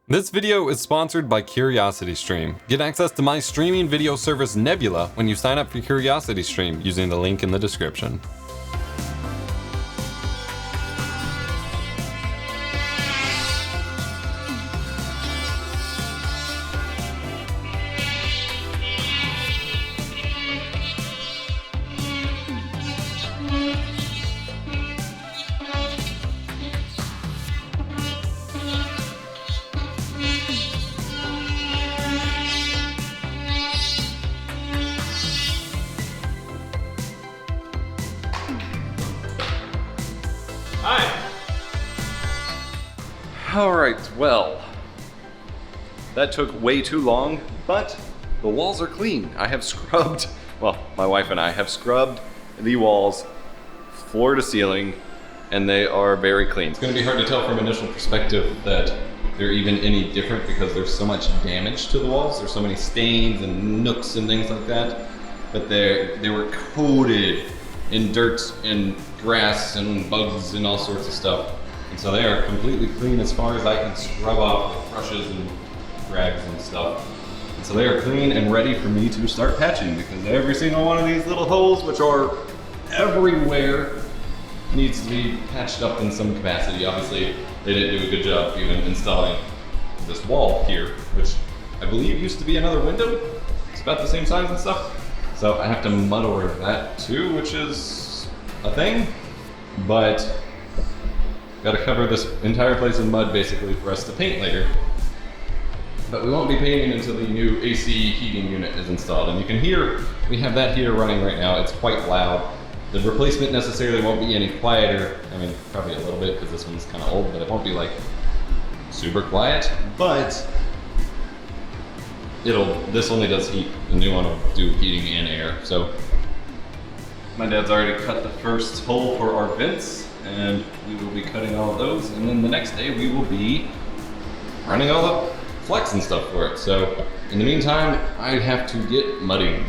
This video is sponsored by CuriosityStream. Get access to my streaming video service Nebula when you sign up for CuriosityStream using the link in the description. Alright, well, that took way too long, but the walls are clean. I have scrubbed, well, my wife and I have scrubbed the walls floor to ceiling, and they are very clean. It's going to be hard to tell from initial perspective that they're even any different because there's so much damage to the walls. There's so many stains and nooks and things like that, but they were coated in dirt and grass and bugs and all sorts of stuff. And so they are completely clean as far as I can scrub off with brushes and rags and stuff. And so they are clean and ready for me to start patching, because every single one of these little holes, which are everywhere, needs to be patched up in some capacity. Obviously, they didn't do a good job even installing this wall here, which I believe used to be another window. It's about the same size and stuff. So I have to mud over that too, which is a thing, but got to cover this entire place in mud basically for us to paint later. But we won't be painting until the new AC heating unit is installed. And you can hear, we have that heater running right now. It's quite loud. The replacement necessarily won't be any quieter. I mean, probably a little bit because this one's kind of old, but it won't be like super quiet. But this only does heat. The new one will do heating and air. So my dad's already cut the first hole for our vents, and we will be cutting all of those, and then the next day we will be running all the flex and stuff for it. So in the meantime, I have to get mudding.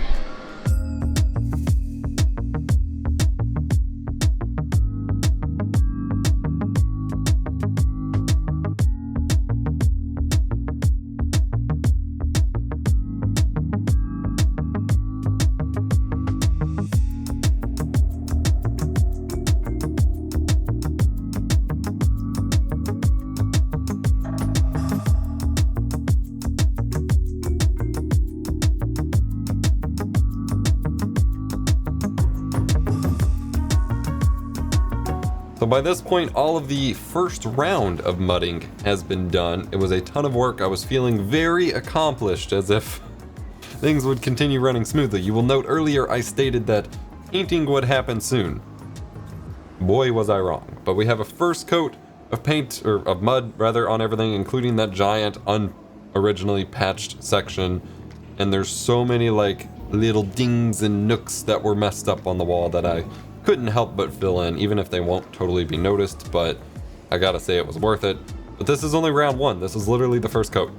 So by this point, all of the first round of mudding has been done. It was a ton of work. I was feeling very accomplished, as if things would continue running smoothly. You will note earlier I stated that painting would happen soon. Boy, was I wrong. But we have a first coat of paint, or of mud rather, on everything, including that giant unoriginally patched section. And there's so many like little dings and nooks that were messed up on the wall that I couldn't help but fill in, even if they won't totally be noticed, but I gotta say it was worth it. But this is only round one. This is literally the first coat.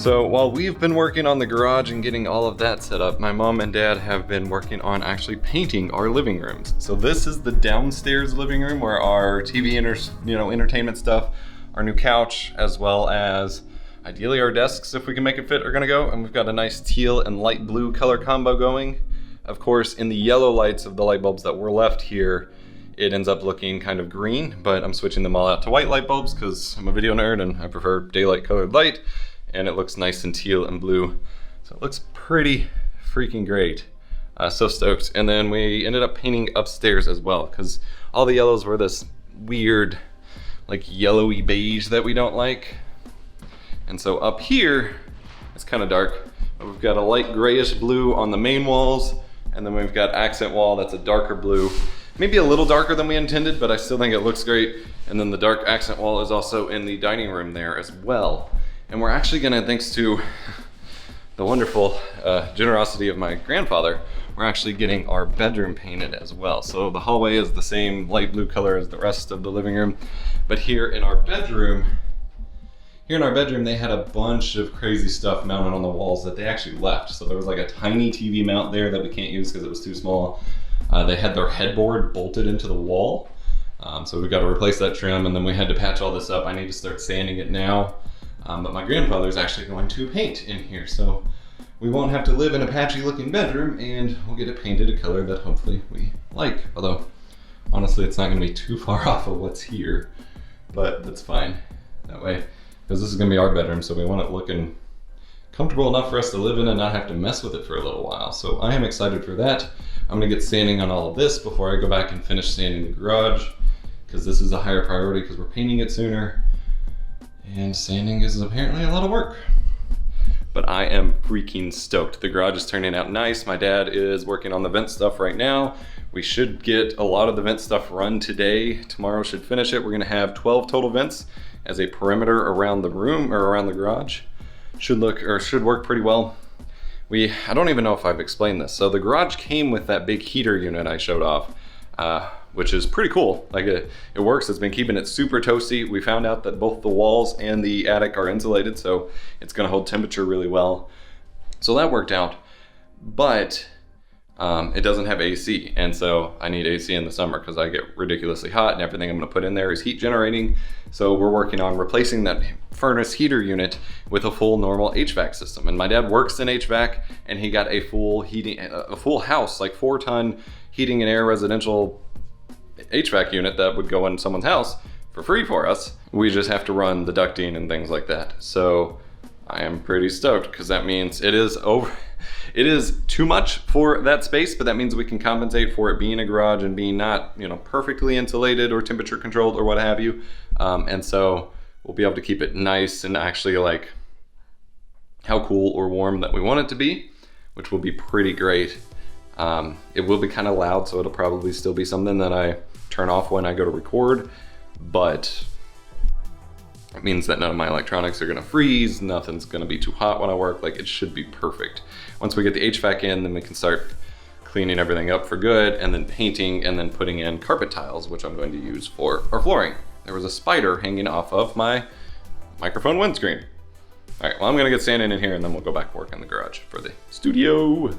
So while we've been working on the garage and getting all of that set up, my mom and dad have been working on actually painting our living rooms. So this is the downstairs living room where our TV entertainment stuff, our new couch, as well as ideally our desks, if we can make it fit, are gonna go. And we've got a nice teal and light blue color combo going. Of course, in the yellow lights of the light bulbs that were left here, it ends up looking kind of green, but I'm switching them all out to white light bulbs because I'm a video nerd and I prefer daylight colored light. And it looks nice and teal and blue. So it looks pretty freaking great. So stoked. And then we ended up painting upstairs as well because all the yellows were this weird, like yellowy beige that we don't like. And so up here, it's kind of dark. But we've got a light grayish blue on the main walls. And then we've got accent wall that's a darker blue. Maybe a little darker than we intended, but I still think it looks great. And then the dark accent wall is also in the dining room there as well. And we're actually gonna, thanks to the wonderful generosity of my grandfather, we're actually getting our bedroom painted as well. So the hallway is the same light blue color as the rest of the living room. But here in our bedroom, they had a bunch of crazy stuff mounted on the walls that they actually left. So there was like a tiny TV mount there that we can't use because it was too small. They had their headboard bolted into the wall. So we got to replace that trim, and then we had to patch all this up. I need to start sanding it now. But my grandfather's actually going to paint in here, so we won't have to live in a patchy looking bedroom, and we'll get it painted a color that hopefully we like. Although, honestly, it's not gonna be too far off of what's here, but that's fine that way, because this is gonna be our bedroom, so we want it looking comfortable enough for us to live in and not have to mess with it for a little while. So I am excited for that. I'm gonna get sanding on all of this before I go back and finish sanding the garage, because this is a higher priority because we're painting it sooner. And sanding is apparently a lot of work. But I am freaking stoked. The garage is turning out nice. My dad is working on the vent stuff right now. We should get a lot of the vent stuff run today. Tomorrow should finish it. We're gonna have 12 total vents as a perimeter around the room or around the garage. Should work pretty well. I don't even know if I've explained this. So the garage came with that big heater unit I showed off. Which is pretty cool. Like it works. It's been keeping it super toasty. We found out that both the walls and the attic are insulated, so it's gonna hold temperature really well. So that worked out, but it doesn't have AC, and so I need AC in the summer because I get ridiculously hot and everything I'm gonna put in there is heat generating. So we're working on replacing that furnace heater unit with a full normal HVAC system. And my dad works in HVAC, and he got a full house, like 4-ton heating and air residential HVAC unit that would go in someone's house for free for us. We just have to run the ducting and things like that. So I am pretty stoked because that means it is too much for that space, but that means we can compensate for it being a garage and being not, perfectly insulated or temperature controlled or what have you. And so we'll be able to keep it nice and actually like how cool or warm that we want it to be, which will be pretty great. It will be kind of loud, so it'll probably still be something that I turn off when I go to record, but it means that none of my electronics are gonna freeze, nothing's gonna be too hot when I work. Like, it should be perfect. Once we get the HVAC in, then we can start cleaning everything up for good, and then painting, and then putting in carpet tiles, which I'm going to use for our flooring. There was a spider hanging off of my microphone windscreen. All right, well, I'm gonna get sanding in here, and then we'll go back and work in the garage for the studio.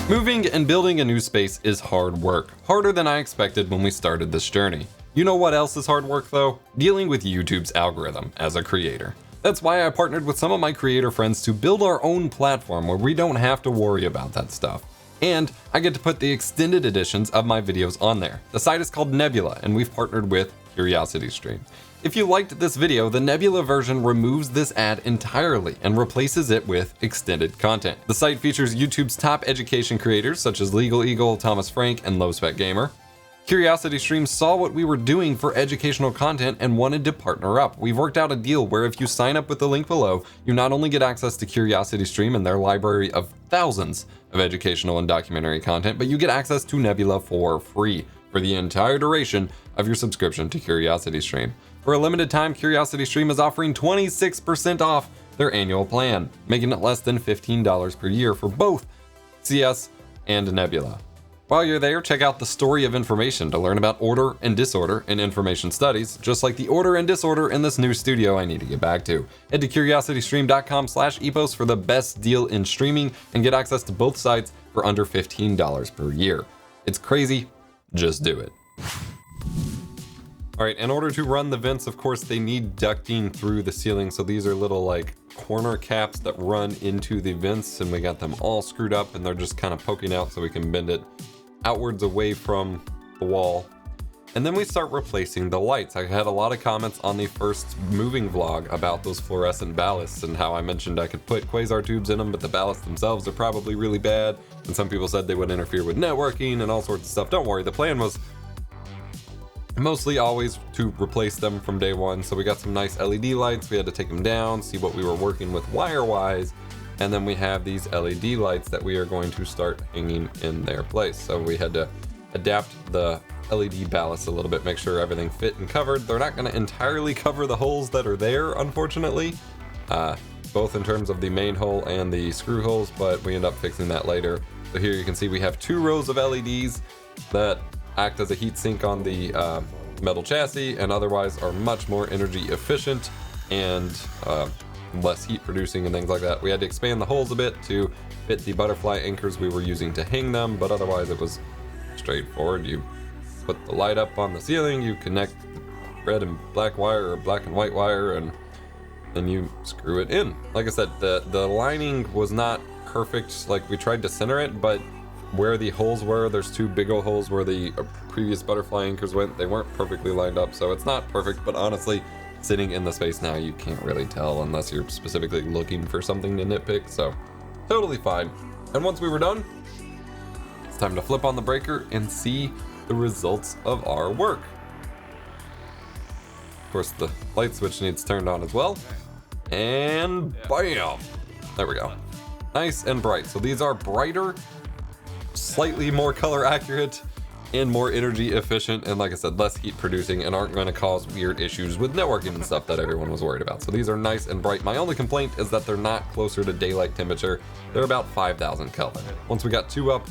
Moving and building a new space is hard work, harder than I expected when we started this journey. You know what else is hard work though? Dealing with YouTube's algorithm as a creator. That's why I partnered with some of my creator friends to build our own platform where we don't have to worry about that stuff. And I get to put the extended editions of my videos on there. The site is called Nebula, and we've partnered with CuriosityStream. If you liked this video, the Nebula version removes this ad entirely and replaces it with extended content. The site features YouTube's top education creators such as Legal Eagle, Thomas Frank, and Low Spec Gamer. CuriosityStream saw what we were doing for educational content and wanted to partner up. We've worked out a deal where if you sign up with the link below, you not only get access to CuriosityStream and their library of thousands of educational and documentary content, but you get access to Nebula for free for the entire duration of your subscription to CuriosityStream. For a limited time, CuriosityStream is offering 26% off their annual plan, making it less than $15 per year for both CS and Nebula. While you're there, check out the Story of Information to learn about order and disorder in information studies, just like the order and disorder in this new studio I need to get back to. Head to curiositystream.com/epos for the best deal in streaming and get access to both sites for under $15 per year. It's crazy, just do it. All right, in order to run the vents, of course, they need ducting through the ceiling. So these are little like corner caps that run into the vents, and we got them all screwed up and they're just kind of poking out so we can bend it outwards away from the wall. And then we start replacing the lights. I had a lot of comments on the first moving vlog about those fluorescent ballasts and how I mentioned I could put quasar tubes in them, but the ballasts themselves are probably really bad. And some people said they would interfere with networking and all sorts of stuff. Don't worry, the plan was mostly always to replace them from day one. So we got some nice LED lights. We had to take them down, see what we were working with wire-wise. And then we have these LED lights that we are going to start hanging in their place. So we had to adapt the LED ballast a little bit, make sure everything fit and covered. They're not going to entirely cover the holes that are there, unfortunately, both in terms of the main hole and the screw holes, but we end up fixing that later. So here you can see we have 2 rows of LEDs that act as a heat sink on the metal chassis and otherwise are much more energy efficient and less heat producing and things like that. We had to expand the holes a bit to fit the butterfly anchors we were using to hang them, but otherwise it was straightforward. You put the light up on the ceiling, you connect red and black wire or black and white wire, and then you screw it in. Like I said, the lining was not perfect. Like, we tried to center it, but where the holes were, there's 2 big old holes where the previous butterfly anchors went. They weren't perfectly lined up, so it's not perfect, but honestly, sitting in the space now, you can't really tell unless you're specifically looking for something to nitpick, so totally fine. And once we were done, it's time to flip on the breaker and see the results of our work. Of course, the light switch needs turned on as well. And bam! There we go. Nice and bright. So these are brighter, slightly more color accurate, and more energy efficient, and like I said, less heat producing, and aren't going to cause weird issues with networking and stuff that everyone was worried about. So these are nice and bright. My only complaint is that they're not closer to daylight temperature. They're about 5,000 Kelvin. Once we got 2 up,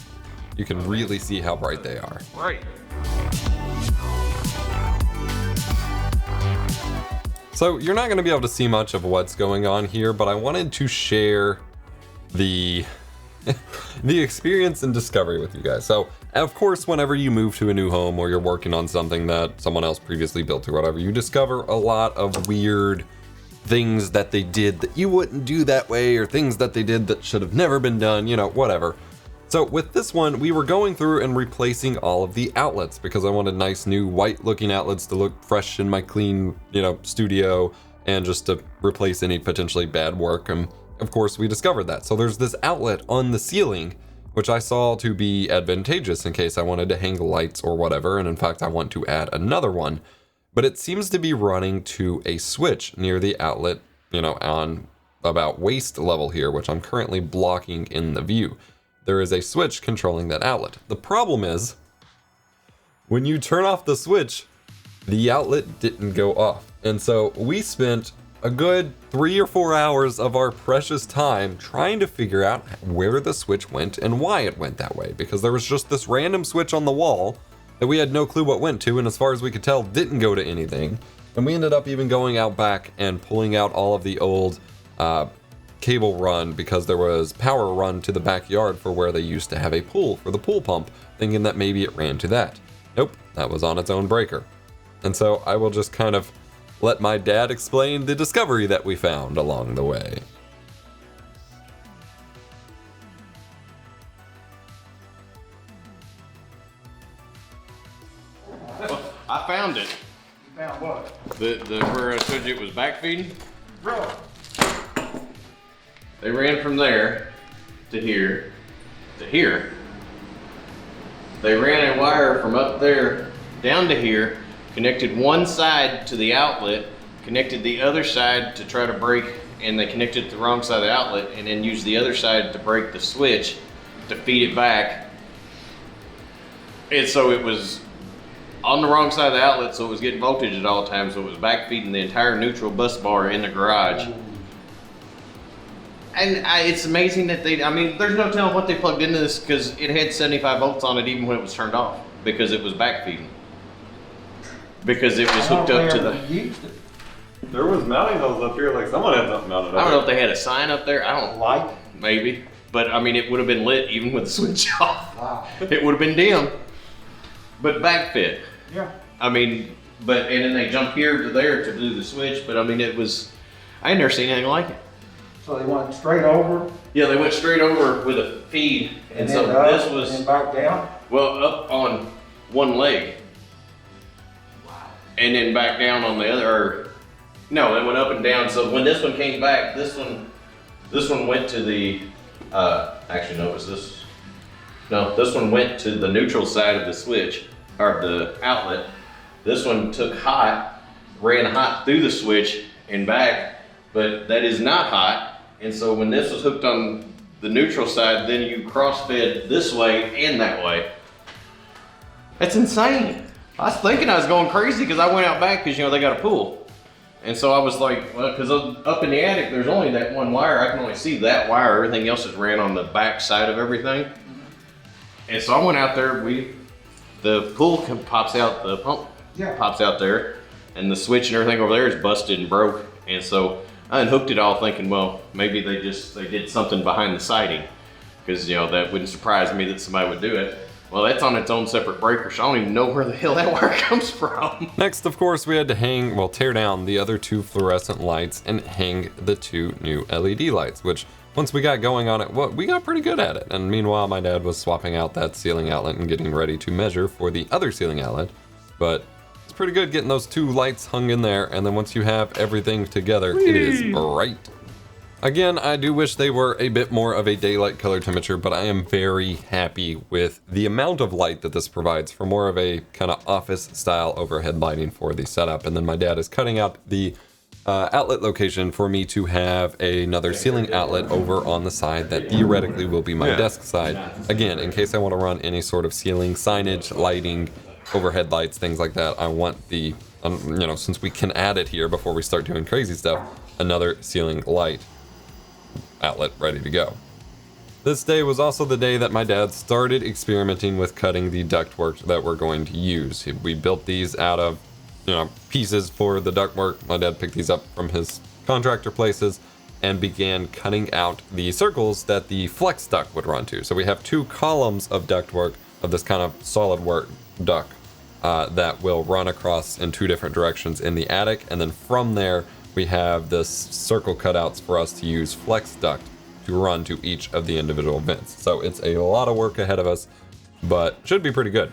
you can really see how bright they are. Right. So you're not going to be able to see much of what's going on here, but I wanted to share the experience and discovery with you guys. So of course, whenever you move to a new home or you're working on something that someone else previously built or whatever, you discover a lot of weird things that they did that you wouldn't do that way, or things that they did that should have never been done, you know, whatever. So with this one, we were going through and replacing all of the outlets because I wanted nice new white looking outlets to look fresh in my clean, you know, studio, and just to replace any potentially bad work. And of course, we discovered that. So there's this outlet on the ceiling, which I saw to be advantageous in case I wanted to hang lights or whatever. And in fact, I want to add another one, but it seems to be running to a switch near the outlet, you know, on about waist level here, which I'm currently blocking in the view. There is a switch controlling that outlet. The problem is, when you turn off the switch, the outlet didn't go off. And so we spent a good 3 or 4 hours of our precious time trying to figure out where the switch went and why it went that way, because there was just this random switch on the wall that we had no clue what went to, and as far as we could tell, didn't go to anything. And we ended up even going out back and pulling out all of the old cable run, because there was power run to the backyard for where they used to have a pool for the pool pump, thinking that maybe it ran to that. Nope, that was on its own breaker. And so I will just kind of let my dad explain the discovery that we found along the way. I found it. You found what? Where I told you it was backfeeding. Bro. They ran from there to here to here. They ran a wire from up there down to here, connected one side to the outlet, connected the other side to try to break, and they connected the wrong side of the outlet, and then used the other side to break the switch to feed it back. And so it was on the wrong side of the outlet, so it was getting voltage at all times, so it was back feeding the entire neutral bus bar in the garage. And it's amazing that I mean, there's no telling what they plugged into this, because it had 75 volts on it even when it was turned off, because it was back feeding. Because it was hooked up to the... There was mounting holes up here, like someone had something mounted up. I don't know if they had a sign up there, I don't... Light? Maybe. But I mean, it would have been lit even with the switch off. Wow. It would have been dim. But back fit. Yeah. I mean, and then they jump here to there to do the switch, but I mean, it was, I had never seen anything like it. So they went straight over? Yeah, they went straight over with a feed, and so then up, this was, and back down? well, up on one leg. Wow. And then back down on the other, or, no, it went up and down, so when this one came back, this one went to the, actually no, it was this, no, this one went to the neutral side of the switch, or the outlet. This one took hot, ran hot through the switch and back, but that is not hot. And so when this was hooked on the neutral side, then you cross-fed this way and that way. That's insane. I was thinking I was going crazy because I went out back because, you know, they got a pool. And so I was like, well, because up in the attic, there's only that one wire. I can only see that wire. Everything else is ran on the back side of everything. And so I went out there, the pool pops out, the pump pops out there, and the switch and everything over there is busted and broke. And so I unhooked it all thinking, well, maybe they did something behind the siding, because, you know, that wouldn't surprise me that somebody would do it. Well, that's on its own separate breaker, so I don't even know where the hell that wire comes from. Next, of course, we had to tear down the other two fluorescent lights and hang the two new LED lights, which once we got going on it, well, we got pretty good at it. And meanwhile, my dad was swapping out that ceiling outlet and getting ready to measure for the other ceiling outlet. But it's pretty good getting those two lights hung in there, and then once you have everything together, it is bright. Again, I do wish they were a bit more of a daylight color temperature, but I am very happy with the amount of light that this provides for more of a kind of office style overhead lighting for the setup. And then my dad is cutting out the outlet location for me to have another ceiling outlet over on the side that theoretically will be my desk side. Again, in case I want to run any sort of ceiling signage, lighting, overhead lights, things like that, I want the, you know, since we can add it here before we start doing crazy stuff, another ceiling light outlet ready to go. This day was also the day that my dad started experimenting with cutting the ductwork that we're going to use. We built these out of, you know, pieces for the ductwork. My dad picked these up from his contractor places and began cutting out the circles that the flex duct would run to. So we have two columns of ductwork of this kind of solid work duct that will run across in two different directions in the attic, and then from there we have this circle cutouts for us to use flex duct to run to each of the individual vents. So it's a lot of work ahead of us, but should be pretty good.